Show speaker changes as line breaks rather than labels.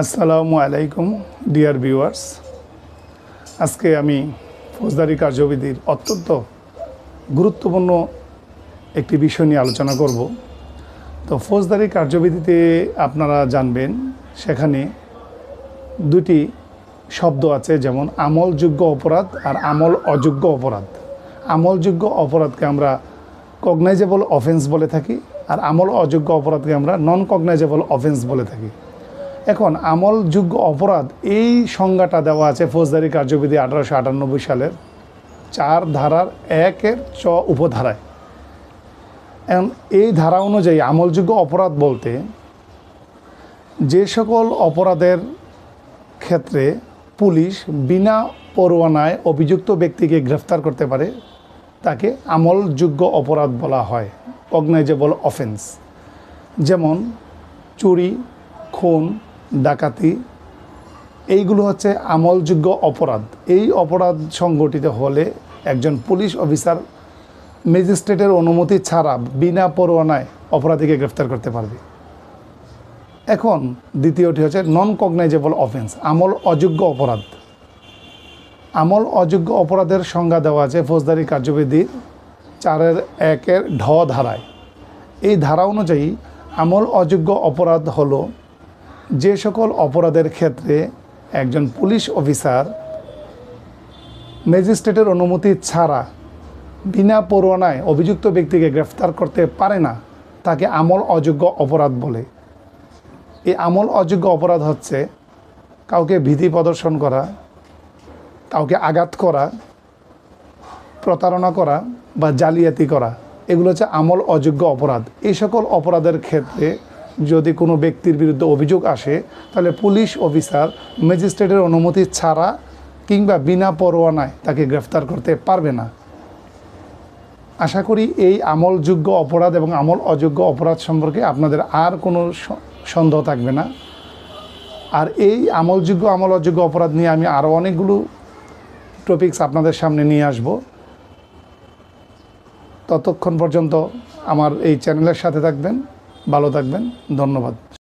আসসালামু আলাইকুম dear viewers. আজকে আমি ফৌজদারি কার্যবিধির অত্যন্ত গুরুত্বপূর্ণ একটি বিষয় নিয়ে আলোচনা করব। তো ফৌজদারি কার্যবিধিতে আপনারা জানবেন সেখানে দুটি শব্দ আছে, যেমন আমলযোগ্য অপরাধ আর আমল অযোগ্য অপরাধ। আমলযোগ্য অপরাধকে আমরা কগনাইজেবল অফেন্স বলে থাকি, আর আমল অযোগ্য অপরাধকে আমরা নন কগনাইজেবল অফেন্স বলে থাকি। এখন আমলযোগ্য অপরাধ এই সংজ্ঞাটা দেওয়া আছে ফৌজদারি কার্যবিধি 1898 সালের 4 ধারার 1-এর চ উপধারায়। এখন এই ধারা অনুযায়ী আমলযোগ্য অপরাধ বলতে যে সকল অপরাধের ক্ষেত্রে পুলিশ বিনা পরোয়ানায় অভিযুক্ত ব্যক্তিকে গ্রেফতার করতে পারে তাকে আমলযোগ্য অপরাধ বলা হয়, কগনাইজেবল অফেন্স। যেমন চুরি, খুন, ডাকাতি, এইগুলো হচ্ছে আমলযোগ্য অপরাধ। এই অপরাধ সংগঠিত হলে একজন পুলিশ অফিসার ম্যাজিস্ট্রেটের অনুমতি ছাড়া বিনা পরোয়ানায় অপরাধীকে গ্রেফতার করতে পারবে। এখন দ্বিতীয়টি হচ্ছে নন কগনাইজেবল অফেন্স, আমল অযোগ্য অপরাধ। আমল অযোগ্য অপরাধের সংজ্ঞা দেওয়া আছে ফৌজদারি কার্যবিধির 4-1-এর ঢ ধারায়। এই ধারা অনুযায়ী আমল অযোগ্য অপরাধ হলো যে সকল অপরাধের ক্ষেত্রে একজন পুলিশ অফিসার ম্যাজিস্ট্রেটের অনুমতি ছাড়া বিনা পরোয়ানায় অভিযুক্ত ব্যক্তিকে গ্রেফতার করতে পারে না তাকে আমল অযোগ্য অপরাধ বলে। এই আমল অযোগ্য অপরাধ হচ্ছে কাউকে ভীতি প্রদর্শন করা, কাউকে আঘাত করা, প্রতারণা করা বা জালিয়াতি করা, এগুলো হচ্ছে আমল অযোগ্য অপরাধ। এই সকল অপরাধের ক্ষেত্রে যদি কোনো ব্যক্তির বিরুদ্ধে অভিযোগ আসে তাহলে পুলিশ অফিসার ম্যাজিস্ট্রেটের অনুমতি ছাড়া কিংবা বিনা পরোয়ানায় তাকে গ্রেফতার করতে পারবে না। আশা করি এই আমলযোগ্য অপরাধ এবং আমল অযোগ্য অপরাধ সম্পর্কে আপনাদের আর কোনো সন্দেহ থাকবে না। আর এই আমলযোগ্য আমল অযোগ্য অপরাধ নিয়ে আমি আরও অনেকগুলো টপিকস আপনাদের সামনে নিয়ে আসব। ততক্ষণ পর্যন্ত আমার এই চ্যানেলের সাথে থাকবেন, ভালো থাকবেন, ধন্যবাদ।